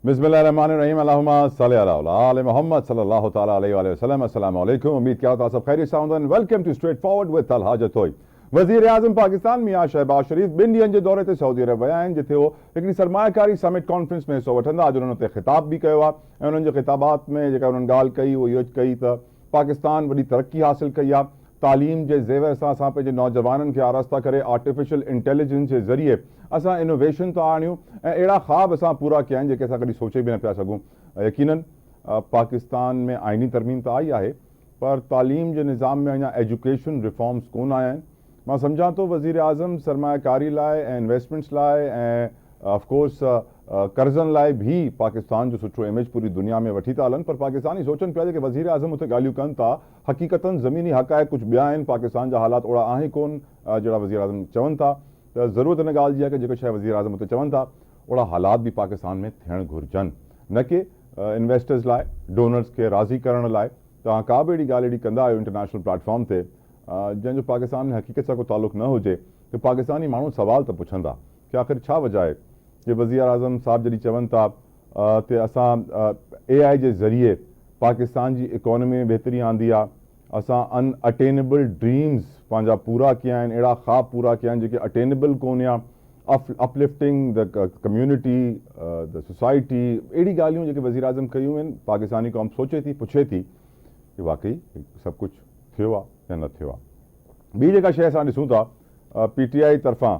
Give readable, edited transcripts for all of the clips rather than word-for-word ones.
बिस्मिल्लाहिर्रहमानिर्रहीम अल्लाहुम्मा सल्लि अला आले मोहम्मद सल्लल्लाहु तआला अलैहि वसल्लम। अस्सलाम वालेकुम। उम्मीद क्या होता है सब खैरियत से होंगे। Welcome to straight forward with Talha Jatoi. वज़ीर आज़म पाकिस्तान मियां शहबाज शरीफ ॿिनि ॾींहंनि जे दौरे ते सऊदी अरब विया आहिनि, जिथे वो हिकिड़ी सरमायाकारी समिट कॉन्फ्रेंस में हिसो वठंदा। अॼु उन्हनि उते ख़िताब बि कयो आहे ऐं उन्हनि जे ख़िताबात में जेका उन्हनि ॻाल्हि कई उहो इहो कई त पाकिस्तान वॾी तरक़ी हासिल कई आहे। तालीम जे ज़ेवर सां असां पंहिंजे नौजवाननि खे आरास्ता करे आर्टिफिशियल इंटेलिजेंस जे ज़रिए असां इनोवेशन था आणियूं ऐं अहिड़ा ख़्वाब असां पूरा कया आहिनि जेके असां कॾहिं सोचे बि न पिया सघूं। यकीनन पाकिस्तान में आइनी तरमीम त आई आहे, पर तालीम जे निज़ाम में अञा एजुकेशन रिफॉर्म्स कोन आया आहिनि। मां सम्झां थो वज़ीर आज़म सरमायाकारी लाइ ऐं इन्वेस्टमेंट्स लाइ ऐं ऑफकोर्स कर्ज़नि लाइ भी पाकिस्तान जो सुठो इमेज पूरी दुनिया में वठी था हलनि, पर पाकिस्तानी सोचनि पिया कि वज़ीर आज़म उते ॻाल्हियूं कनि था, हक़ीक़तनि ज़मीनी हक़ाइक़ कुझु ॿिया आहिनि। पाकिस्तान जा हालात ओड़ा आहिनि कोन जहिड़ा वज़ीर आज़म चवनि था। त ज़रूरत हिन ॻाल्हि जी आहे कि जेको शइ वज़ीर आज़म उते चवनि था ओड़ा हालात भी पाकिस्तान में थियणु घुरिजनि, न कि इन्वेस्टर्स लाइ डोनर्स खे राज़ी करण लाइ। तव्हां का बि अहिड़ी ॻाल्हि अहिड़ी कंदा आहियो इंटरनेशनल प्लेटफॉर्म ते जंहिंजो पाकिस्तान में हक़ीक़त सां को ताल्लुक़ न हुजे, त पाकिस्तानी माण्हू सवाल त पुछंदा कि आख़िर छा वजह आहे कि वज़ीर आज़म साहब जॾहिं चवनि था कि असां AI जे ज़रिए पाकिस्तान जी इकोनॉमी में बहितरी आंदी आहे, असां अनअटेनेबल ड्रीम्स पंहिंजा पूरा कया आहिनि, अहिड़ा ख़्वाब पूरा कया आहिनि जेके अटेनेबल कोन या uplifting the community the society, अहिड़ी ॻाल्हियूं जेके वज़ीर आज़म कयूं आहिनि। पाकिस्तानी क़ौम सोचे थी, पुछे थी कि वाकई सभु कुझु थियो आहे या न थियो आहे। ॿी जेका शइ असां ॾिसूं था, PTI तरफ़ां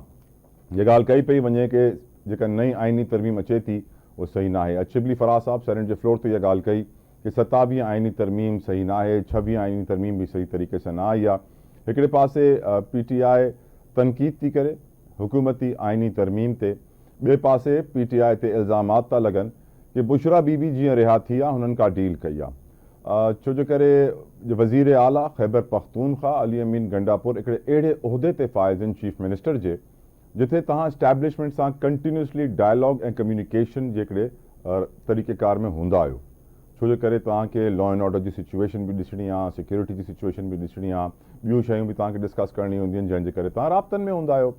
ये ॻाल्हि कई पई वञे कि जेका नई आइनी तरमीम अचे थी उहो सही न आहे। शिबली फराज साहब सेनेट जे फ्लोर ते इहा ॻाल्हि कई कि 27 आइनी तरमीम सही न आहे, 26 आइनी तरमीम भी सही तरीक़े सां न आई आहे। हिकिड़े पासे PTI तनक़ीद थी करे हुकूमती आइनी तरमीम ते, ॿिए पासे PTI ते इल्ज़ामात था लॻनि कि बुशरा बीबी जीअं रिहा थी आहे हुननि का डील कई आहे। छो जो करे वज़ीर आला ख़ैबर पख्तूनख्वा अली अमीन गंडापुर हिकिड़े अहिड़े उहिदे ते फ़ाइज़ आहिनि चीफ मिनिस्टर जे, जिथे तव्हां इस्टेब्लिशमेंट सां कंटिन्यूसली डायलॉग ऐं कम्युनिकेशन जे हिकिड़े तरीक़ेकार में हूंदा आहियो। छो जो करे तव्हांखे लॉ एंड ऑर्डर जी सिचुएशन बि ॾिसणी आहे, सिक्योरिटी जी सिचुएशन बि ॾिसणी आहे, ॿियूं शयूं बि तव्हांखे डिस्कस करणी हूंदियूं आहिनि, जंहिंजे करे तव्हां राब्तनि में हूंदा आहियो।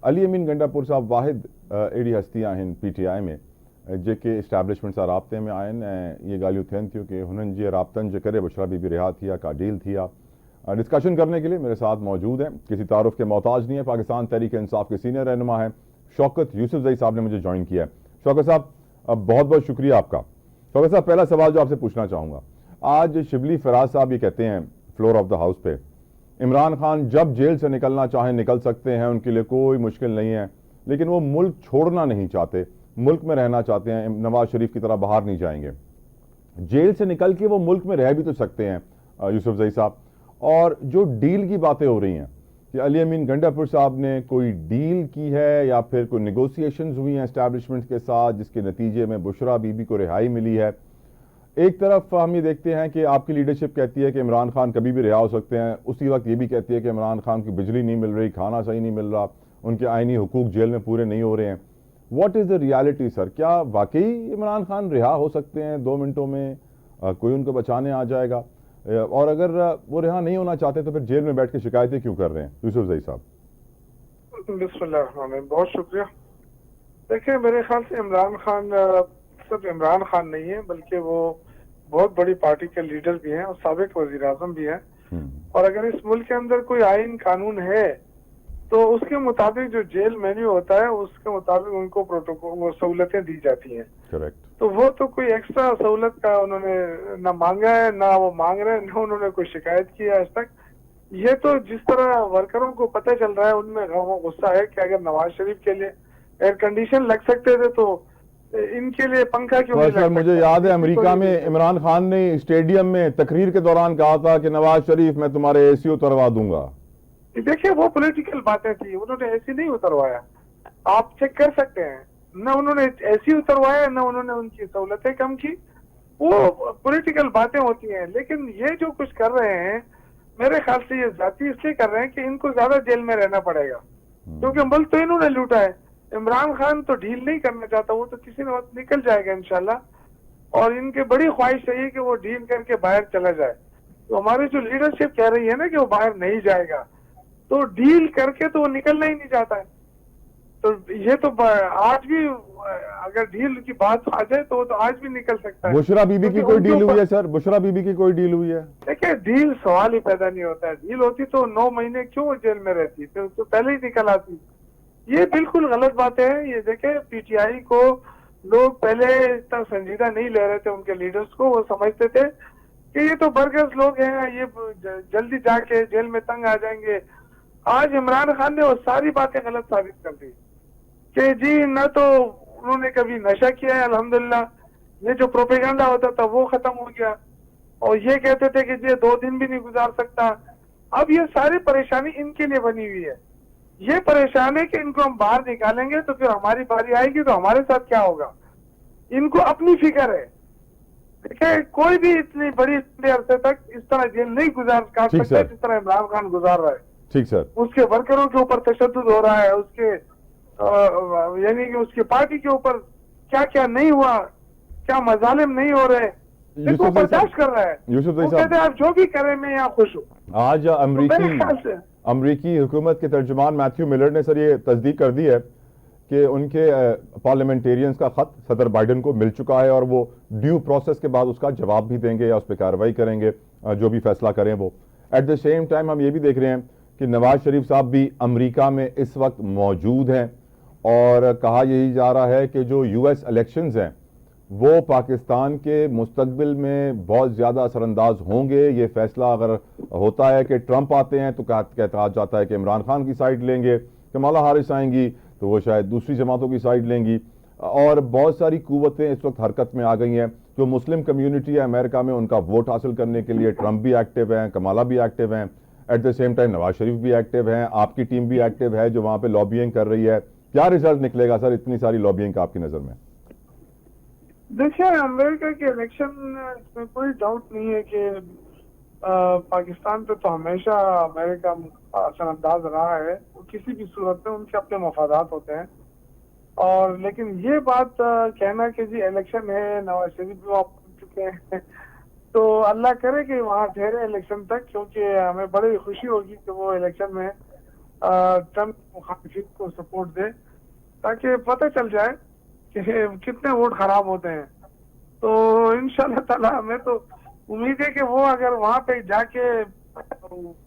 अली अमीन गंडापुर साहब वाहिद अहिड़ी हस्ती आहिनि PTI में जेके इस्टेब्लिशमेंट सां राब्ते में आहिनि ऐं इहे ॻाल्हियूं थियनि थियूं कि हुननि जे राब्तनि जे करे बुशरा बीबी रिहा थी आहे, का डील थी आहे। डिस्कशन करने के लिए मेरे साथ मौजूद हैं, किसी तारुफ के मोहताज नहीं है, पाकिस्तान तहरीक इंसाफ के सीनियर रहनुमा हैं शौकत यूसुफजई साहब ने मुझे ज्वाइन किया है। शौकत साहब बहुत बहुत शुक्रिया आपका। शौकत साहब पहला सवाल जो आपसे पूछना चाहूँगा, आज शिबली फराज साहब ये कहते हैं फ्लोर ऑफ द हाउस पे इमरान खान जब जेल से निकलना चाहें निकल सकते हैं, उनके लिए कोई मुश्किल नहीं है, लेकिन वो मुल्क छोड़ना नहीं चाहते, मुल्क में रहना चाहते हैं, नवाज शरीफ की तरह बाहर नहीं जाएंगे। जेल से निकल के वो मुल्क में रह भी तो सकते हैं यूसुफजई साहब। और जो डील की बातें हो रही हैं कि अली अमीन गंडापुर साहब ने कोई डील की है या फिर कोई नेगोशिएशंस हुई हैं एस्टैब्लिशमेंट के साथ जिसके नतीजे में बुशरा बीबी को रिहाई मिली है। एक तरफ हम ये देखते हैं कि आपकी लीडरशिप कहती है कि इमरान खान कभी भी रिहा हो सकते हैं, उसी वक्त ये भी कहती है कि इमरान खान की बिजली नहीं मिल रही, खाना सही नहीं मिल रहा, उनके आइनी हुकूक जेल में पूरे नहीं हो रहे हैं। What is the reality sir? क्या वाकई इमरान खान रिहा हो सकते हैं 2 मिनटों में? कोई उनको बचाने आ जाएगा? और अगर वो रिहा नहीं होना चाहते तो फिर जेल में बैठ के शिकायतें क्यों कर रहे हैं यूसुफजई साहब? बिस्मिल्लाह, बहुत शुक्रिया। देखिए, मेरे ख्याल से इमरान खान सिर्फ इमरान खान नहीं है, बल्कि वो बहुत बड़ी पार्टी के लीडर भी हैं और साबिक वजीर आजम भी हैं। और अगर इस मुल्क के अंदर कोई आइन कानून है तो उसके मुताबिक जो जेल मेन्यू होता है उसके मुताबिक उनको प्रोटोकॉल वो सहूलतें दी जाती हैं। करेक्ट। तो वो तो कोई एक्स्ट्रा सहूलत का उन्होंने ना मांगा है, ना वो मांग रहे हैं, ना उन्होंने कोई शिकायत की है आज तक। ये तो जिस तरह वर्करों को पता चल रहा है उनमें गुस्सा है कि अगर नवाज शरीफ के लिए एयर कंडीशन लग सकते थे तो इनके लिए पंखा क्यों नहीं लग सकता? मुझे याद है अमेरिका में इमरान खान ने स्टेडियम में तकरीर के दौरान कहा था कि नवाज शरीफ मैं तुम्हारे AC उतरवा दूंगा। देखिए, वो पॉलिटिकल बातें थी, उन्होंने ऐसी नहीं उतरवाया, आप चेक कर सकते हैं। न उन्होंने ऐसी उतरवाया, न उन्होंने उनकी सहूलतें कम की। वो पॉलिटिकल बातें होती हैं, लेकिन ये जो कुछ कर रहे हैं मेरे ख्याल से ये जाती इसलिए कर रहे हैं कि इनको ज्यादा जेल में रहना पड़ेगा, क्योंकि मुल्क तो इन्होंने लूटा है। इमरान खान तो डील नहीं करना चाहता, वो तो किसी न वक्त निकल जाएगा इंशाल्लाह। और इनकी बड़ी ख्वाहिश है कि वो डील करके बाहर चला जाए। तो हमारी जो लीडरशिप कह रही है ना कि वो बाहर नहीं जाएगा, तो डील करके तो वो निकलना ही नहीं चाहता है। तो ये तो आज भी अगर डील की बात आ जाए तो वो तो आज भी निकल सकता है। बुशरा बीबी की क्योंकि कोई उनके डील हुई ऊपर- है सर? बुशरा बीबी की कोई डील हुई है? देखिए डील सवाल ही पैदा नहीं होता है। डील होती तो 9 महीने क्यों वो जेल में रहती, तो पहले ही निकल आती। ये बिल्कुल गलत बातें हैं। ये देखे पीटीआई को लोग पहले इतना संजीदा नहीं ले रहे थे, उनके लीडर्स को। वो समझते थे कि ये तो बरगस लोग हैं, ये जल्दी जाके जेल में तंग आ जाएंगे। आज इमरान खान ने वो सारी बातें गलत साबित कर दी कि जी न तो उन्होंने कभी नशा किया है, अल्हम्दुलिल्लाह। ये जो प्रोपेगेंडा होता था वो खत्म हो गया। और ये कहते थे कि ये 2 दिन भी नहीं गुजार सकता। अब ये सारी परेशानी इनके लिए बनी हुई है। ये परेशान है कि इनको हम बाहर निकालेंगे तो फिर हमारी बारी आएगी तो हमारे साथ क्या होगा। इनको अपनी फिक्र है। देखिए कोई भी इतनी बड़ी लंबे अरसे तक इस तरह जेल नहीं काट ठीक सकता सर। जिस तरह इमरान खान गुजार रहा है। ठीक सर। उसके वर्करों के ऊपर तशद्दुद हो रहा है, उसके यानी कि उसकी पार्टी के ऊपर क्या क्या नहीं हुआ, क्या मजालिम नहीं हो रहे, यूसुफ वो भाई बर्दाश्त साहब- कर रहा है। यूसुफ भाई वो साहब- कहते हैं आप जो भी करें मैं यहाँ खुश हूँ। आज तो मेरे ख्याल से अमरीकी हुकूमत के तर्जुमान मैथ्यू मिलर ने सर ये तस्दीक कर दी है कि उनके पार्लियामेंटेरियंस का खत सदर बाइडन को मिल चुका है और वो ड्यू प्रोसेस के बाद उसका जवाब भी देंगे या उस पर कार्रवाई करेंगे, जो भी फैसला करें वो। एट द सेम टाइम हम ये भी देख रहे हैं कि नवाज शरीफ साहब भी अमेरिका में इस वक्त मौजूद हैं और कहा यही जा रहा है कि जो यूएस इलेक्शंस हैं वो पाकिस्तान के मुस्तकबिल में बहुत ज़्यादा असरअंदाज होंगे। ये फैसला अगर होता है कि ट्रंप आते हैं तो कहा जाता है कि इमरान खान की साइड लेंगे, कमला हारिस आएंगी तो वो शायद दूसरी जमातों की साइड लेंगी। और बहुत सारी कुव्वतें इस वक्त हरकत में आ गई हैं। जो मुस्लिम कम्युनिटी है अमेरिका में उनका वोट हासिल करने के लिए ट्रंप भी एक्टिव हैं, कमला भी एक्टिव हैं, at the same time Nawaz Sharif भी एक्टिव हैं, आपकी टीम भी एक्टिव है जो वहाँ पे लॉबिंग कर रही है। क्या रिजल्ट निकलेगा सर इतनी सारी लॉबिंग का आपकी नज़र में? देखिए अमेरिका के इलेक्शन इसमें कोई डाउट नहीं है कि पाकिस्तान पे तो हमेशा अमेरिका असरअंदाज रहा है। वो किसी भी सूरत में उनके अपने मफादात होते हैं। और लेकिन ये बात कहना कि जी इलेक्शन है, नवाज शरीफ भी वहाँ पहुंच चुके हैं तो अल्लाह करे कि वहाँ ठहरे इलेक्शन तक, क्योंकि हमें बड़ी खुशी होगी कि वो इलेक्शन में ट्रंप मुखालिफिन को सपोर्ट दे, ताकि पता चल जाए कि कितने वोट खराब होते हैं। तो इंशाल्लाह ताला हमें तो उम्मीद है कि वो अगर वहां पे जाके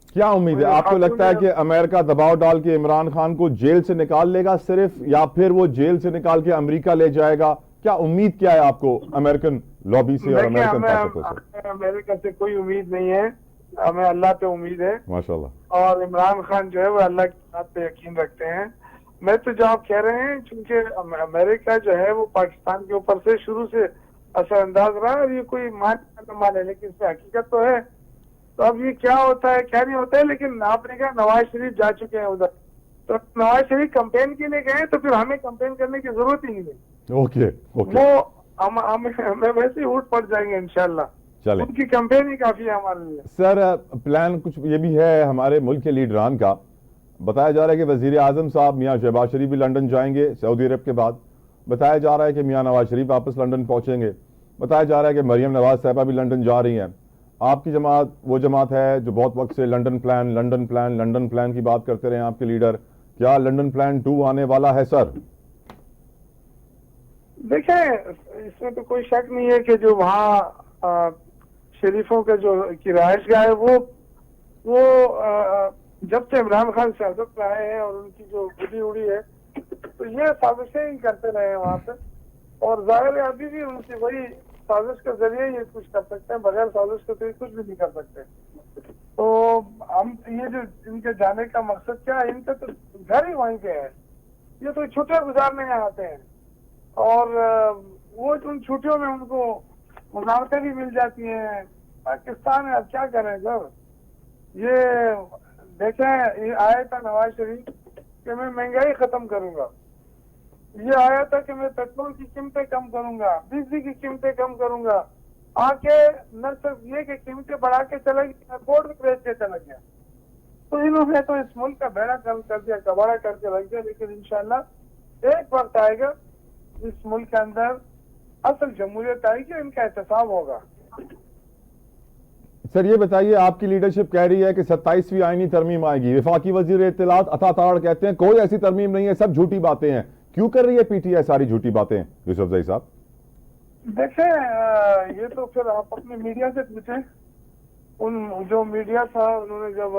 क्या उम्मीद है? आपको लगता है कि अमेरिका दबाव डाल के इमरान खान को जेल से निकाल लेगा सिर्फ, या फिर वो जेल से निकाल के अमेरिका ले जाएगा? क्या उम्मीद क्या है आपको अमेरिकन लॉबी से और अमेरिकन ताकतों से? हमें अमेरिका से कोई उम्मीद नहीं है, हमें अल्लाह पे उम्मीद है माशाल्लाह। और इमरान खान जो है वो अल्लाह की बात पे यकीन रखते हैं। मैं तो जो आप कह रहे हैं, क्योंकि अमेरिका जो है वो पाकिस्तान के ऊपर से शुरू से असरअंदाज रहा है और ये कोई मान न माने, लेकिन इसमें हकीकत तो है। तो अब ये क्या होता है क्या नहीं होता है, लेकिन आपने कहा नवाज शरीफ जा चुके हैं उधर, तो नवाज शरीफ कंपेन के लिए गए तो फिर हमें कंपेन करने की जरूरत ही नहीं है। ओके वो हमें वैसे ही उठ पड़ जाएंगे इंशाल्लाह। चलें। उनकी कंपेन ही काफी है हमारे लिए। सर प्लान कुछ ये भी है हमारे मुल्क के लीडरान का, बताया जा रहा है कि वजीर आजम साहब मियाँ शहबाज शरीफ भी लंदन जाएंगे सऊदी अरब के बाद। बताया जा रहा है कि मियाँ नवाज शरीफ वापस लंदन पहुंचेंगे। बताया जा रहा है कि मरियम नवाज साहबा भी लंदन जा रही हैं। आपकी जमात वो जमात है जो बहुत वक्त से लंदन प्लान की बात करते रहे आपके लीडर। क्या लंदन प्लान 2 आने वाला है सर? देखें इसमें तो कोई शक नहीं है कि जो वहाँ शरीफों के जो की रहायशगाह है वो जब से इमरान खान सियासत में आए हैं और उनकी जो गुडी उड़ी है तो ये साजिशें ही करते रहे हैं वहाँ पे। और जाहिर है अभी भी उनकी वही साजिश के जरिए ये कुछ कर सकते हैं, बगैर साजिश के तो ये कुछ भी नहीं कर सकते। तो हम ये जो इनके जाने का मकसद क्या है, इनके तो घर ही वहीं पे है, ये तो छुट्टियां गुजारने यहाँ आते हैं और वो उन छुट्टियों में उनको मुनाफे भी मिल जाती हैं। पाकिस्तान में अब क्या करें सर, ये देखें ये आया था नवाज शरीफ कि मैं महंगाई खत्म करूंगा, ये आया था कि मैं पेट्रोल की कीमतें कम करूंगा, बिजली की कीमतें कम करूंगा, आके न सिर्फ ये कि कीमतें बढ़ा के चला गया, बोर्ड भी बेच के चला गया। तो इन्होंने तो इस मुल्क का बेड़ा कम कर दिया, कबाड़ा करके रख दिया। लेकिन इंशाल्लाह एक वक्त आएगा इस मुल्क के अंदर असल जमहूरियत आएगी, इनका एहतसाब होगा। सर ये बताइए, आपकी लीडरशिप कह रही है कि 27वीं आईनी तरमीम आएगी, वफाकी वजीर इत्तलात अता ताड़ कहते हैं कोई ऐसी तरमीम नहीं है, सब झूठी बातें हैं। क्यों कर रही है पीटीआई सारी झूठी बातें यूसुफजई साहब? देखें, ये तो फिर आप अपने मीडिया से पूछें। उन जो मीडिया था उन्होंने जब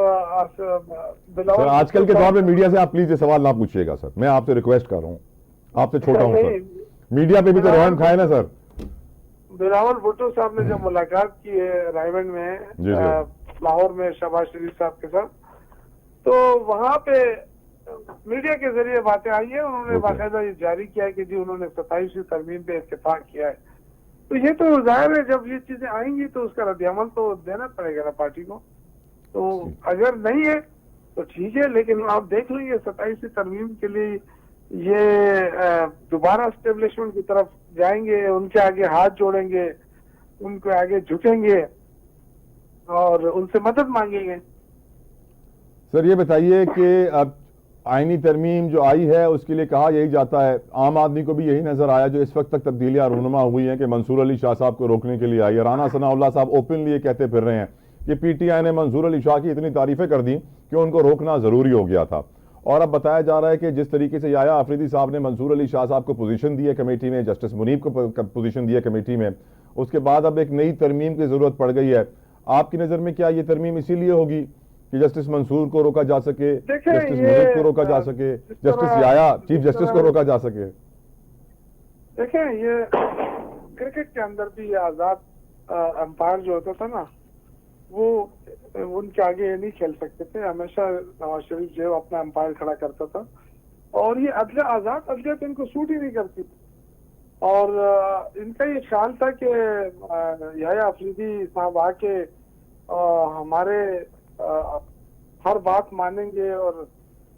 सर आजकल के दौर में मीडिया से आप प्लीज ये सवाल ना पूछिएगा सर, मैं आपसे रिक्वेस्ट कर रहा हूँ, आपसे छोटा हूँ सर, मीडिया पे भी तो रहम खाए ना सर। बिलावल भुट्टो साहब ने जब मुलाकात की है रायगंज में, लाहौर में शहबाज शरीफ साहब के साथ, तो वहां पे मीडिया के जरिए बातें आई है। उन्होंने बाकायदा ये जारी किया है कि जी उन्होंने 27वीं तरमीम पे इत्तेफाक किया है। तो ये तो जाहिर है जब ये चीजें आएंगी तो उसका रद्द-ए-अमल तो देना पड़ेगा ना पार्टी को। तो अगर नहीं है तो ठीक है, लेकिन आप देख लेंगे 27वीं तरमीम के लिए ये दोबारा एस्टेब्लिशमेंट की तरफ जाएंगे, उनके आगे हाथ जोड़ेंगे, उनके आगे झुकेंगे और उनसे मदद मांगेंगे। सर ये बताइए कि अब आईनी तरमीम जो आई है उसके लिए कहा यही जाता है, आम आदमी को भी यही नजर आया जो इस वक्त तक तब्दीलियां रूनुमा हुई हैं कि मंसूर अली शाह साहब को रोकने के लिए आई है। राना सनाउल्लाह साहब ओपनली ये कहते फिर रहे हैं कि पीटीआई ने मंसूर अली शाह की इतनी तारीफें कर दी कि उनको रोकना जरूरी हो गया था। और अब बताया जा रहा है कि जिस तरीके से याया आफरीदी साहब ने मंसूर अली शाह साहब को पोजीशन दी है कमेटी में, जस्टिस मुनीब को पोजीशन दी है कमेटी में, उसके बाद अब एक नई तरमीम की जरूरत पड़ गई है। आपकी नजर में क्या ये तरमीम इसीलिए होगी कि जस्टिस मंसूर को रोका जा सके, जस्टिस मुनीब को रोका जा सके, जस्टिस याया चीफ जस्टिस को रोका जा सके? देखें, ये क्रिकेट के अंदर भी ये आजाद अंपायर जो होता था ना, वो उनके आगे ये नहीं खेल सकते थे। हमेशा नवाज शरीफ जो अपना अंपायर खड़ा करता था और ये आजाद अदलियत इनको सूट ही नहीं करती। और इनका ये ख्याल था कि याया अफरीदी साहब आके हमारे हर बात मानेंगे और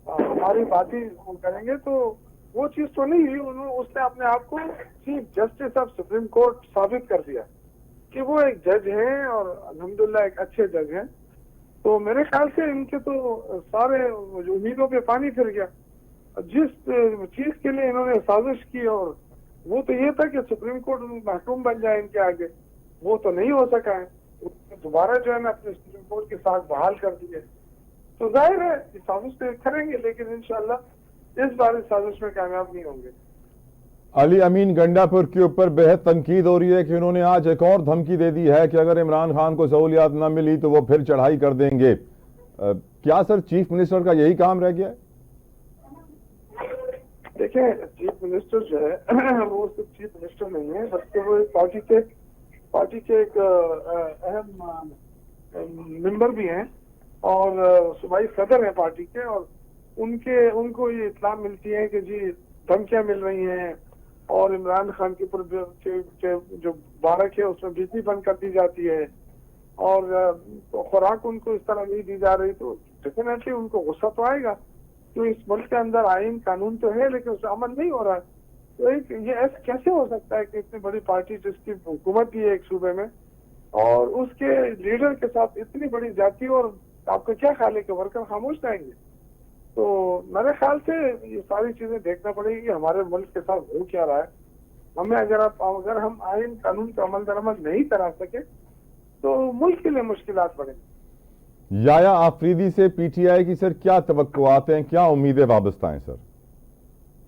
हमारी बात ही करेंगे, तो वो चीज तो नहीं हुई। उसने अपने आप को chief justice of supreme court साबित कर दिया कि वो एक जज हैं और अल्हम्दुलिल्लाह एक अच्छे जज हैं। तो मेरे ख्याल से इनके तो सारे उम्मीदों पे पानी फिर गया। जिस चीज के लिए इन्होंने साजिश की और वो तो ये था कि सुप्रीम कोर्ट महकूम बन जाए इनके आगे, वो तो नहीं हो सका है। दोबारा जो है ना अपने सुप्रीम कोर्ट के साथ बहाल कर दिए। तो जाहिर है साजिश तो करेंगे, लेकिन इंशाल्लाह इस बार इस साजिश में कामयाब नहीं होंगे। अली अमीन गंडापुर के ऊपर बेहद तनकीद हो रही है कि उन्होंने आज एक और धमकी दे दी है कि अगर इमरान खान को सहूलियात न मिली तो वो फिर चढ़ाई कर देंगे। क्या सर चीफ मिनिस्टर का यही काम रह गया है? देखिए, चीफ मिनिस्टर जो है वो सिर्फ चीफ मिनिस्टर नहीं है, बल्कि वो पार्टी के एक अहम मेंबर भी हैं और सूबाई सदर हैं पार्टी के। और उनको ये इत्तला मिलती है कि जी धमकियां मिल रही हैं और इमरान खान के ऊपर जो बारक है उसमें बिजली बंद कर दी जाती है और खुराक उनको इस तरह नहीं दी जा रही, तो डेफिनेटली उनको गुस्सा तो आएगा। तो इस मुल्क के अंदर आईन कानून तो है लेकिन उसका अमल नहीं हो रहा है। तो ये ऐसा कैसे हो सकता है कि इतनी बड़ी पार्टी जिसकी हुकूमत भी है एक सूबे में और उसके लीडर के साथ इतनी बड़ी जाति, और आपका क्या ख्याल है कि वर्कर खामोश रहेंगे? तो मेरे ख्याल से ये सारी चीजें देखना पड़ेगी कि हमारे मुल्क के साथ हो क्या रहा है। हमें अगर हम आईन कानून का अमल दरामद नहीं करा सके तो मुल्क के लिए मुश्किलात बढ़ेंगी। याया आफरीदी से पीटीआई की सर क्या तवक्कुआत हैं, क्या उम्मीदें वाबस्ता हैं सर?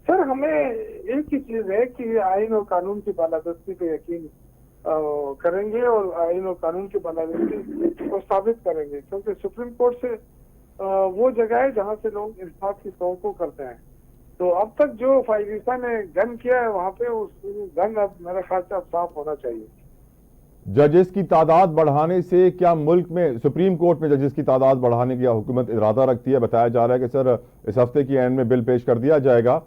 सर हमें एक ही चीज है कि आईन और कानून की बालादस्ती पे यकीन करेंगे और आईन और कानून की बालादस्ती को साबित करेंगे, क्योंकि सुप्रीम कोर्ट से वो जगह है जहाँ से लोग इंसाफ की तवक्को करते हैं। तो अब तक जो फाइजिसा ने गन किया है वहाँ पे उस गन अब मेरे ख्याल से अब साफ होना चाहिए। जजेस की तादाद बढ़ाने से क्या मुल्क में, सुप्रीम कोर्ट में जजेस की तादाद बढ़ाने की हुकूमत इरादा रखती है? बताया जा रहा है कि सर इस हफ्ते की एंड में बिल पेश कर दिया जाएगा,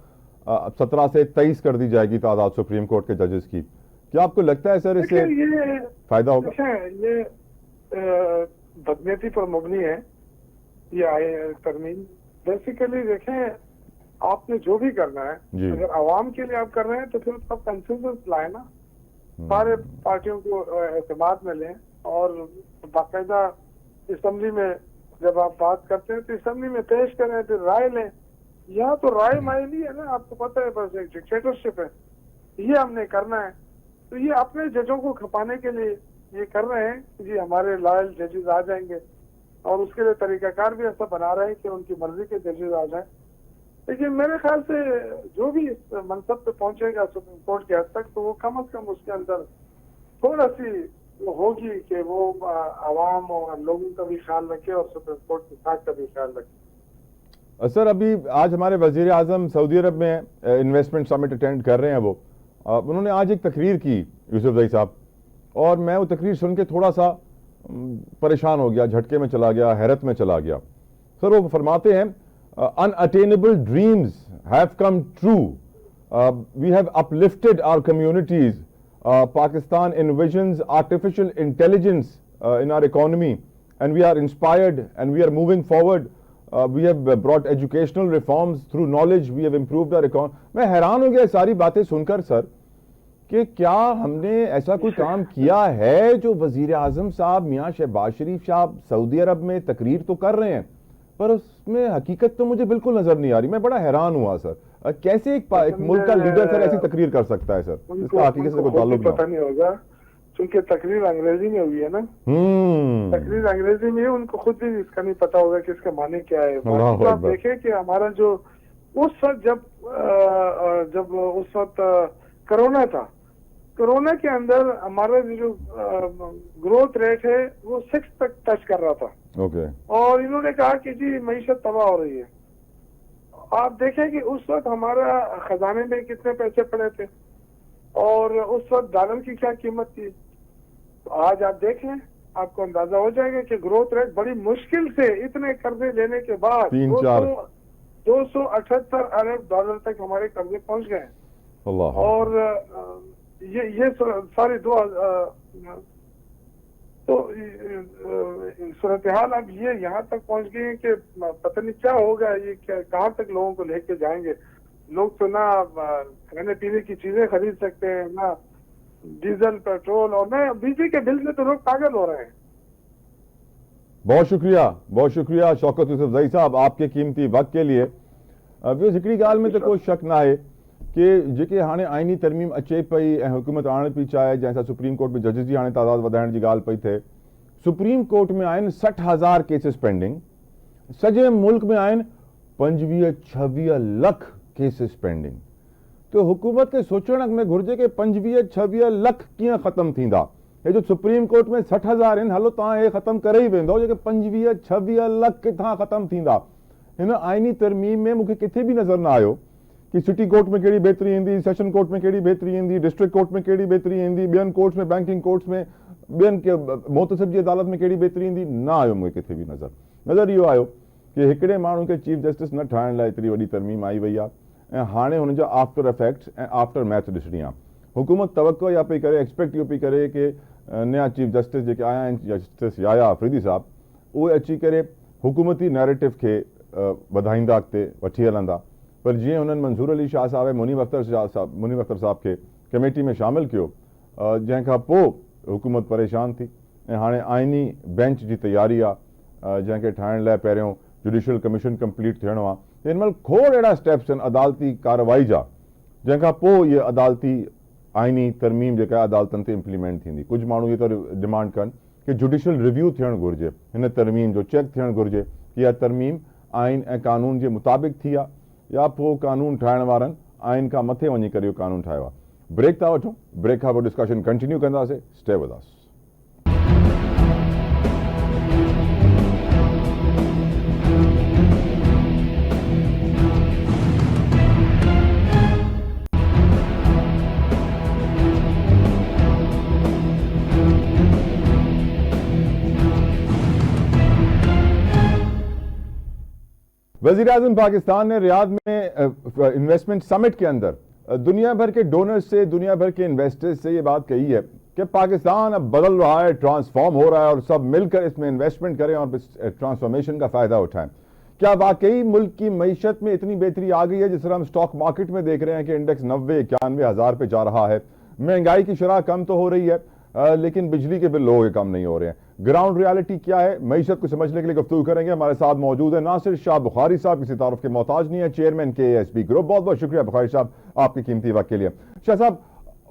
17 से 23 कर दी जाएगी तादाद सुप्रीम कोर्ट के जजेस की। क्या आपको लगता है सर इससे फायदा होगा? ये बदनीयती पर मबनी है ये तरमीम। बेसिकली देखें, आपने जो भी करना है अगर आवाम के लिए आप कर रहे हैं तो फिर सब कंसेंसस लाए ना, सारे पार्टियों को एतमाद में लें और बाकायदा असेंबली में जब आप बात करते हैं तो असेंबली में पेश करें, फिर राय लें। यहाँ तो राय मायनी है ना, आपको पता है, बस एक डिक्टेटरशिप है। ये हमने करना है। तो ये अपने जजों को खपाने के लिए ये कर रहे हैं कि जी हमारे लॉयल जजेस आ जाएंगे, और उसके लिए तरीकाकार भी ऐसा बना रहे हैं कि उनकी मर्जी के जजेस आ जाए। लेकिन मेरे ख्याल से जो भी इस मनसब पे पहुंचेगा सुप्रीम कोर्ट के हद तक, तो वो कम से कम उसके अंदर थोड़ा सी वो होगी कि वो आवाम और लोगों का भी ख्याल रखे और सुप्रीम कोर्ट के साथ का भी ख्याल रखे। सर, अभी आज हमारे वजीर आजम सऊदी अरब में इन्वेस्टमेंट समिट अटेंड कर रहे हैं। वो उन्होंने आज एक तकरीर की यूसुफजई साहब, और मैं वो तकरीर सुन के थोड़ा सा परेशान हो गया, झटके में चला गया, हैरत में चला गया। सर वो फरमाते हैं unattainable dreams have come true, we have uplifted our communities, Pakistan envisions artificial intelligence in our economy, and we are inspired and we are moving forward. We have brought educational reforms through knowledge. We have improved our economy. मैं हैरान हो गया सारी बातें सुनकर sir, कि क्या हमने ऐसा कोई काम किया है जो वजीर आजम साहब मियाँ शहबाज शरीफ साहब सऊदी अरब में तकरीर तो कर रहे हैं, पर उसमें हकीकत तो मुझे बिल्कुल नजर नहीं आ रही। मैं बड़ा हैरान हुआ सर, कैसे एक मुल्क का लीडर सर ऐसी तकरीर कर सकता है सर, इसका हकीकत से कोई ताल्लुक पता नहीं होगा, क्योंकि तकरीर अंग्रेजी में हुई है ना। तकरीर अंग्रेजी में, उनको खुद भी इसका नहीं पता होगा कि इसका माने क्या है। तो आप देखें कि हमारा जो उस वक्त जब उस वक्त कोरोना था, कोरोना के अंदर हमारा जो ग्रोथ रेट है वो 6 तक टच कर रहा था। ओके। और इन्होंने कहा कि जी मईशत तबाह हो रही है। आप देखें कि उस वक्त हमारा खजाने में कितने पैसे पड़े थे और उस वक्त डॉलर की क्या कीमत थी। तो आज आप देख लें, आपको अंदाजा हो जाएगा कि ग्रोथ रेट बड़ी मुश्किल से इतने कर्जे लेने के बाद 278 अरब डॉलर तक हमारे कर्जे पहुंच गए। और ये सारे तो सूरत हाल अब ये यहाँ तक पहुंच गई है कि पता नहीं क्या होगा, ये कहाँ तक लोगों को लेके जाएंगे। लोग तो ना खाने पीने की चीजें खरीद सकते हैं, ना डीजल पेट्रोल, और ना बिजली के बिल से तो लोग पागल हो रहे हैं। बहुत शुक्रिया शौकत यूसुफजई साहब आपके कीमती वक्त के लिए। हिकिड़ी ॻाल्हि में तो कोई शक ना है कि जेके हाणे आइनी तरमीम अचे पई ऐं हुकूमत आणण पई चाहे, जंहिंसां सुप्रीम कोर्ट में जजिस जी हाणे तादाद वधाइण जी ॻाल्हि पई थिए। सुप्रीम कोर्ट में आहिनि 60,000 केसिस पेंडिंग, सॼे मुल्क में आहिनि 25-26 लख केसिस पेंडिंग। तो हुकूमत खे सोचण में घुर्जे कि 25-26 लख कीअं ख़त्म थींदा। हे जो सुप्रीम कोर्ट में 60,000 आहिनि, हलो तव्हां हे ख़त्म करे ई वेंदो, जेके 25-26 लख किथां ख़त्म थींदा। हिन आइनी तरमीम में मूंखे किथे बि नज़र न आयो कि सिटी कोर्ट में कहिड़ी बेहतरी ईंदी, सेशन कोर्ट में कहिड़ी बेहतरी ईंदी, डिस्ट्रिक्ट कोर्ट में कहिड़ी बेहतरी ईंदी, ॿियनि कोर्ट्स में, बैंकिंग कोर्ट्स में, ॿियनि के मोहतसिब जी अदालत में कहिड़ी बेहतरी ईंदी। न आयो मूंखे किथे बि नज़र इहो आयो कि हिकिड़े माण्हू खे चीफ जस्टिस न ठाहिण लाइ एतिरी वॾी तरमीम आई वई आहे, ऐं हाणे हुन जा आफ्टर इफेक्ट्स ऐं आफ्टर मैथ ॾिसणी आहे। हुकूमत तवक़ो इहा पई करे, एक्सपेक्ट इहो पई करे कि नया चीफ जस्टिस जेके आया आहिनि, जस्टिस याया अफरीदी साहब, उहे अची करे हुकूमती नैरेटिव खे वधाईंदा, अॻिते वठी हलंदा। पर जीअं हुननि मंसूर अली शाह साहब ऐं मुनीब अख्तर साहब खे कमेटी में शामिल कियो, जंहिंखां पोइ हुकूमत परेशान थी ऐं हाणे आइनी बेंच जी तयारी आहे, जंहिंखे ठाहिण लाइ पहिरियों जुडिशियल कमीशन कंप्लीट थियणो आहे। हिन महिल खोड़ अहिड़ा स्टेप्स आहिनि अदालती कार्रवाई जा, जंहिंखां पोइ इहे अदालती आइनी तरमीम जेका अदालतनि ते इम्प्लीमेंट थींदी। कुझु माण्हू इहे त डिमांड कनि कि जुडिशियल रिव्यू थियणु घुरिजे, हिन तरमीम जो चेक थियणु घुरिजे कि इहा तरमीम आइन ऐं कानून जे मुताबिक़ थी आहे या पोइ कानून ठाहिण वारनि आइन खां मथे वञी करे इहो कानून ठाहियो आहे। ब्रेक था वठूं, ब्रेक खां पोइ डिस्कशन कंटिन्यू कंदासीं। Stay with us. वज़ीर आज़म पाकिस्तान ने रियाद में इन्वेस्टमेंट समिट के अंदर दुनिया भर के डोनर्स से, दुनिया भर के इन्वेस्टर्स से ये बात कही है कि पाकिस्तान अब बदल रहा है, ट्रांसफॉर्म हो रहा है और सब मिलकर इसमें इन्वेस्टमेंट करें और इस ट्रांसफॉर्मेशन का फ़ायदा उठाएं। क्या वाकई मुल्क की मईशत में इतनी बेहतरी आ गई है? जिस तरह हम स्टॉक मार्केट में देख रहे हैं कि इंडेक्स 90-91 हज़ार पे जा रहा है, महंगाई की शरह कम तो हो रही है, लेकिन बिजली के बिल लोगों के कम नहीं हो रहे हैं। ग्राउंड रियलिटी क्या है, मईशत को समझने के लिए गुफ्तगू करेंगे। हमारे साथ मौजूद है नासिर शाह बुखारी साहब, किसी तारुफ के मोहताज नहीं है, चेयरमैन KASB ग्रुप। बहुत बहुत शुक्रिया बुखारी साहब आपके कीमती वक्त के लिए। शाह साहब,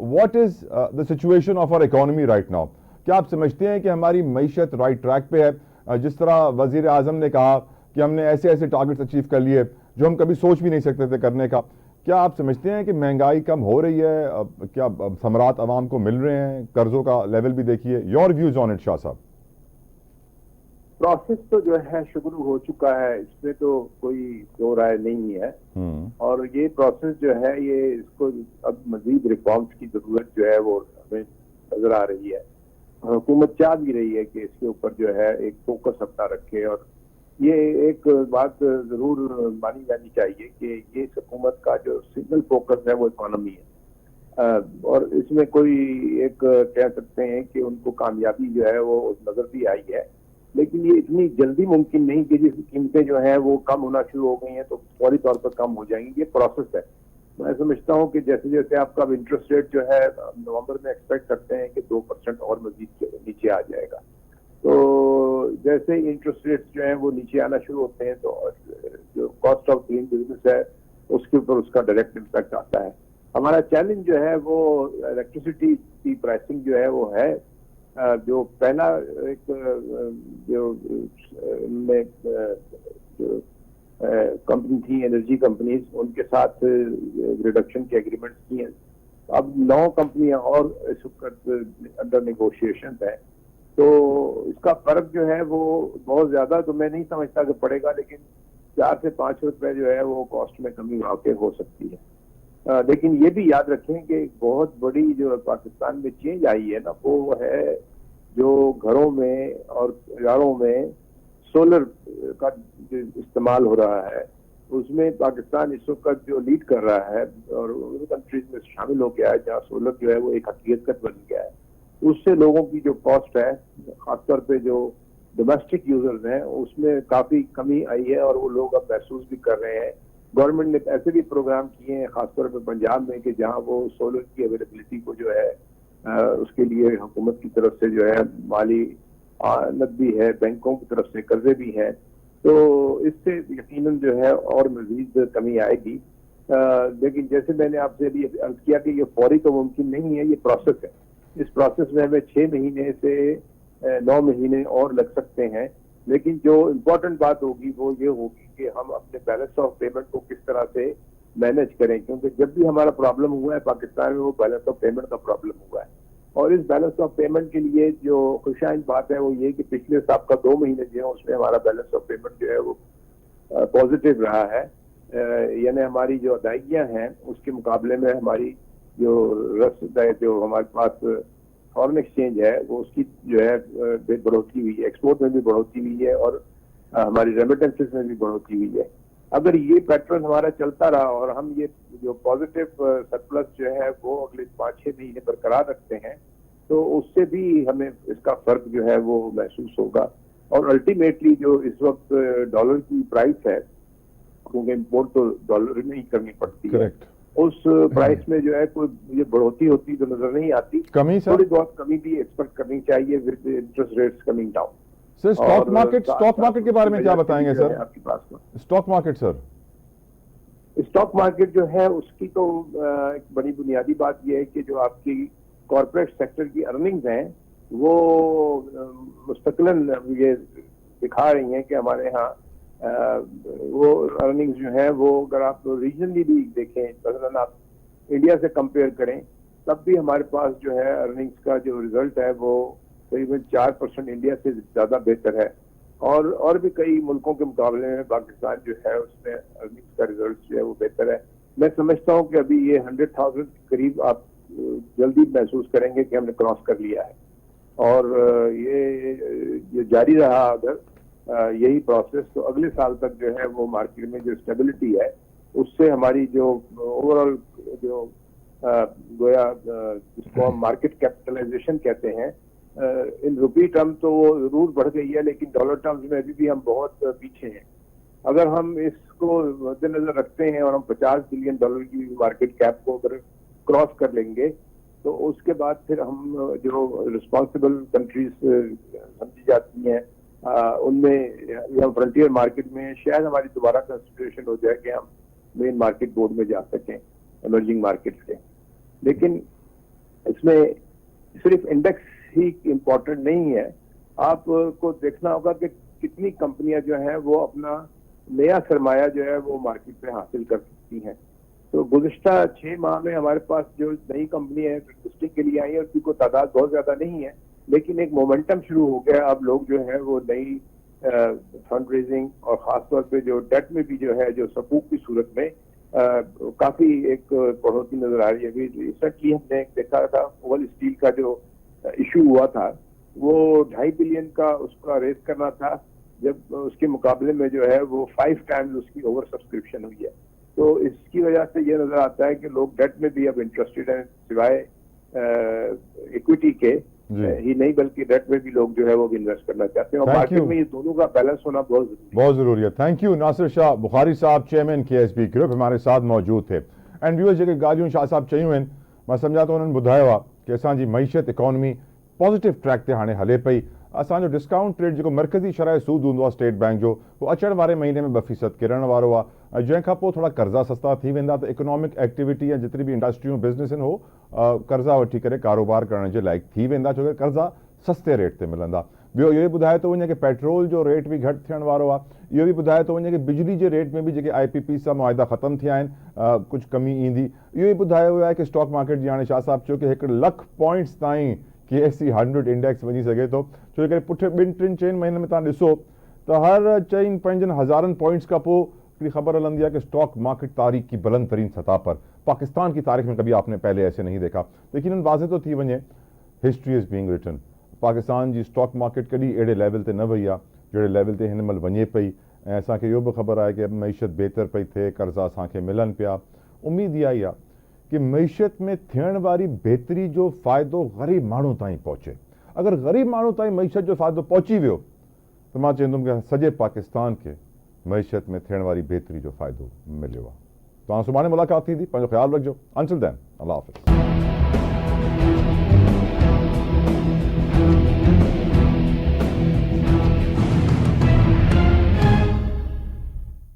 what is the situation of our economy right now? क्या आप समझते हैं कि हमारी मईशत राइट ट्रैक पे है? जिस तरह वजीर आजम ने कहा कि हमने ऐसे ऐसे टारगेट्स अचीव कर लिए जो हम कभी सोच भी नहीं सकते थे करने का, क्या आप समझते हैं कि महंगाई कम हो रही है? क्या समरात आवाम को मिल रहे हैं? कर्जों का लेवल भी देखिए। Your views on it Shah साहब। प्रोसेस तो जो है शुरू हो चुका है, इसमें तो कोई दो राय नहीं है। और ये प्रोसेस जो है ये इसको अब मजीद रिफॉर्म्स की जरूरत जो है वो हमें नजर आ रही है। हुकूमत चाह भी रही है कि इसके ऊपर जो है एक फोकस अपना रखे, और ये एक बात जरूर मानी जानी चाहिए कि ये हुकूमत का जो सिंगल फोकस है वो इकोनॉमी है। और इसमें कोई एक कह सकते हैं कि उनको कामयाबी जो है वो नजर भी आई है, लेकिन ये इतनी जल्दी मुमकिन नहीं कि जिस कीमतें जो है वो कम होना शुरू हो गई हैं तो फौरी तौर पर कम हो जाएंगी। ये प्रोसेस है। मैं समझता हूँ कि जैसे जैसे आपका इंटरेस्ट रेट जो है नवंबर में एक्सपेक्ट करते हैं कि 2% और मजीद नीचे आ जाएगा। तो जैसे इंटरेस्ट रेट्स जो है वो नीचे आना शुरू होते हैं तो जो कॉस्ट ऑफ डूइंग बिजनेस है उसके ऊपर उसका डायरेक्ट इम्पैक्ट आता है। हमारा चैलेंज जो है वो इलेक्ट्रिसिटी की प्राइसिंग जो है वो है। जो पहला एक जो कंपनी थी एनर्जी कंपनीज, उनके साथ रिडक्शन के एग्रीमेंट्स किए। अब 9 कंपनियां और इस वक्त अंडर नेगोशिएशन है। तो इसका फर्क जो है वो बहुत ज्यादा तो मैं नहीं समझता कि पड़ेगा, लेकिन 4 से 5 रुपए जो है वो कॉस्ट में कमी वाकई हो सकती है। लेकिन ये भी याद रखें कि बहुत बड़ी जो पाकिस्तान में चेंज आई है ना, वो है जो घरों में और इदारों में सोलर का इस्तेमाल हो रहा है। उसमें पाकिस्तान इस वक्त जो लीड कर रहा है और उन कंट्रीज में शामिल हो गया है जहाँ सोलर जो है वो एक हकीकत बन गया है। उससे लोगों की जो कॉस्ट है, खासतौर पे जो डोमेस्टिक यूजर्स हैं, उसमें काफी कमी आई है और वो लोग अब महसूस भी कर रहे हैं। गवर्नमेंट ने ऐसे भी प्रोग्राम किए हैं खासतौर पे पंजाब में कि जहां वो सोलर की अवेलेबिलिटी को जो है उसके लिए हुकूमत की तरफ से जो है माली आमद भी है, बैंकों की तरफ से कर्जे भी हैं। तो इससे यकीनन जो है और मजीद कमी आएगी। लेकिन जैसे मैंने आपसे अभी अर्ज किया कि ये फौरी तो मुमकिन नहीं है, ये प्रोसेस है। इस प्रोसेस में हमें 6 महीने से 9 महीने और लग सकते हैं। लेकिन जो इम्पोर्टेंट बात होगी वो ये होगी कि हम अपने बैलेंस ऑफ पेमेंट को किस तरह से मैनेज करें, क्योंकि जब भी हमारा प्रॉब्लम हुआ है पाकिस्तान में वो बैलेंस ऑफ पेमेंट का प्रॉब्लम हुआ है। और इस बैलेंस ऑफ पेमेंट के लिए जो खुशाइन बात है वो ये कि पिछले साल का 2 महीने जो है उसमें हमारा बैलेंस ऑफ पेमेंट जो है वो पॉजिटिव रहा है। यानी हमारी जो अदायगियां हैं उसके मुकाबले में हमारी जो रसद है, जो हमारे पास फॉरेन एक्सचेंज है, वो उसकी जो है बढ़ोतरी हुई है, एक्सपोर्ट में भी बढ़ोतरी हुई है और हमारी रेमिटेंसेस में भी बढ़ोतरी हुई है। अगर ये पैटर्न हमारा चलता रहा और हम ये जो पॉजिटिव सरप्लस जो है वो अगले 5-6 महीने बरकरार रखते हैं तो उससे भी हमें इसका फर्क जो है वो महसूस होगा। और अल्टीमेटली जो इस वक्त डॉलर की प्राइस है, क्योंकि इम्पोर्ट तो डॉलर में ही करनी पड़ती है, उस प्राइस में जो है कोई ये बढ़ोतरी होती तो नजर नहीं आती। कमी सर, थोड़ी बहुत कमी भी एक्सपेक्ट करनी चाहिए with interest rates coming down. Sir stock market के बारे में क्या बताएंगे सर? आपके पास stock market sir, stock market जो है उसकी तो एक बड़ी बुनियादी बात यह है कि जो आपकी कॉर्पोरेट सेक्टर की अर्निंग्स हैं वो मुस्तकिलन ये दिखा रही हैं कि हमारे यहाँ वो अर्निंग्स जो है वो अगर आप रीजनली भी देखें, मसलन आप इंडिया से कंपेयर करें तब भी हमारे पास जो है अर्निंग्स का जो रिजल्ट है वो करीबन 4% इंडिया से ज्यादा बेहतर है। और भी कई मुल्कों के मुकाबले में पाकिस्तान जो है उसमें अर्निंग्स का रिजल्ट जो है वो बेहतर है। मैं समझता हूँ कि अभी ये 100,000 करीब आप जल्दी महसूस करेंगे कि हमने क्रॉस कर लिया है। और ये जारी रहा अगर यही प्रोसेस तो अगले साल तक जो है वो मार्केट में जो स्टेबिलिटी है उससे हमारी जो ओवरऑल जो गोया जिसको हम मार्केट कैपिटलाइजेशन कहते हैं इन रुपी टर्म तो वो जरूर बढ़ गई है, लेकिन डॉलर टर्म्स में अभी भी हम बहुत पीछे हैं। अगर हम इसको मद्देनजर रखते हैं और हम $50 बिलियन की मार्केट कैप को अगर क्रॉस कर लेंगे तो उसके बाद फिर हम जो रिस्पॉन्सिबल कंट्रीज समझी जाती हैं उनमें हम फ्रंटियर मार्केट में शायद हमारी दोबारा कंसिडरेशन हो जाए कि हम मेन मार्केट बोर्ड में जा सकें इमर्जिंग मार्केट से। लेकिन इसमें सिर्फ इंडेक्स ही इम्पोर्टेंट नहीं है। आपको देखना होगा कि कितनी कंपनियां जो हैं वो अपना नया सरमाया जो है वो मार्केट में हासिल कर सकती हैं। तो गुज़िश्ता 6 माह में हमारे पास जो नई कंपनी है लिस्टिंग के लिए आई है उसकी कोई तादाद बहुत ज्यादा नहीं है, लेकिन एक मोमेंटम शुरू हो गया। अब लोग जो है वो नई फंड रेजिंग और खासतौर पे जो डेट में भी जो है जो सबूक की सूरत में काफी एक बढ़ोतरी नजर आ रही है। अभी रिसेंटली हमने देखा था ओवल स्टील का जो इशू हुआ था वो 2.5 बिलियन का उसका रेज करना था, जब उसके मुकाबले में जो है वो 5 टाइम्स उसकी ओवर सब्सक्रिप्शन हुई है। तो इसकी वजह से ये नजर आता है कि लोग डेट में भी अब इंटरेस्टेड हैं, सिवाय इक्विटी के ही नहीं बल्कि डेट में भी लोग जो है वो इन्वेस्ट करना चाहते हैं और मार्केट में ये दोनों का बैलेंस होना बहुत जरूरी है। Thank you. Nasir Shah Bukhari sahab chairman KSB group हमारे साथ मौजूद थे। एंड व्यूअर्स जेके ॻाल्हियूं शाह साहब चयूं आहिनि, मां सम्झा थो उन्हनि ॿुधायो आहे कि असांजी मईशत इकोनॉमी पॉजिटिव ट्रैक ते हाणे हले पई। असांजो डिस्काउंट रेट जेको मरकज़ी शरह सूद हूंदो आहे स्टेट बैंक जो, वो अचण वारे महीने में 2% किरण वारो आहे। जंहिंखां पोइ थोड़ा कर्ज़ा सस्ता थी वेंदा त इकोनॉमिक एक्टिविटी ऐं जेतिरी बि इंडस्ट्रियूं बिज़नेस आहिनि हो कर्ज़ा वठी करे कारोबार करण जे लाइक़ थी वेंदा, छो कि कर्ज़ा सस्ते रेट ते मिलंदा। ॿियो इहो ॿुधाए थो वञे कि पेट्रोल जो रेट बि घटि थियण वारो आहे। इहो बि ॿुधाए थो वञे कि बिजली जे रेट में बि जेके IPP सां मुआहिदा ख़तमु थिया आहिनि कुझु कमी ईंदी। इहो ई ॿुधायो वियो आहे कि स्टॉक मार्केट जी हाणे शाह साहब चयो कि 1 लख पॉइंट्स ताईं KSE 100 इंडेक्स वञी सघे थो, छो कि पुठे 2-3 महीननि में तव्हां ॾिसो त हर 4-5 हज़ारनि पॉइंट्स खां पोइ हिकिड़ी ख़बर हलंदी है कि स्टॉक मार्केट तारीख की बुलंद तरीन सतह पर पाकिस्तान की तारीख में कभी आपने पहले ऐसे नहीं देखा। लेकिन वाज़े तो थी वञे history is being written. Pakistan जी स्टॉक मार्केट कॾहिं अहिड़े लेवल ते न वई आहे जहिड़े लेवल ते हिन महिल वञे पई। ऐं असांखे इहो बि ख़बर आहे कि मईशत बहितर पई थिए, कर्ज़ा असांखे मिलनि पिया। उम्मीद इहा ई आहे कि मईशत में थियण वारी बहितरी जो फ़ाइदो ग़रीब माण्हू ताईं पहुचे। अगरि ग़रीब माण्हू ताईं मईशत जो फ़ाइदो पहुची वियो त मां चवंदुमि कि सॼे पाकिस्तान खे मईशत में थियण वारी बहितरी जो फ़ाइदो मिलियो आहे। तव्हां सुभाणे मुलाक़ात थींदी, पंहिंजो ख़्यालु रखिजो। अंटिल देन, अल्लाह हाफ़िज़।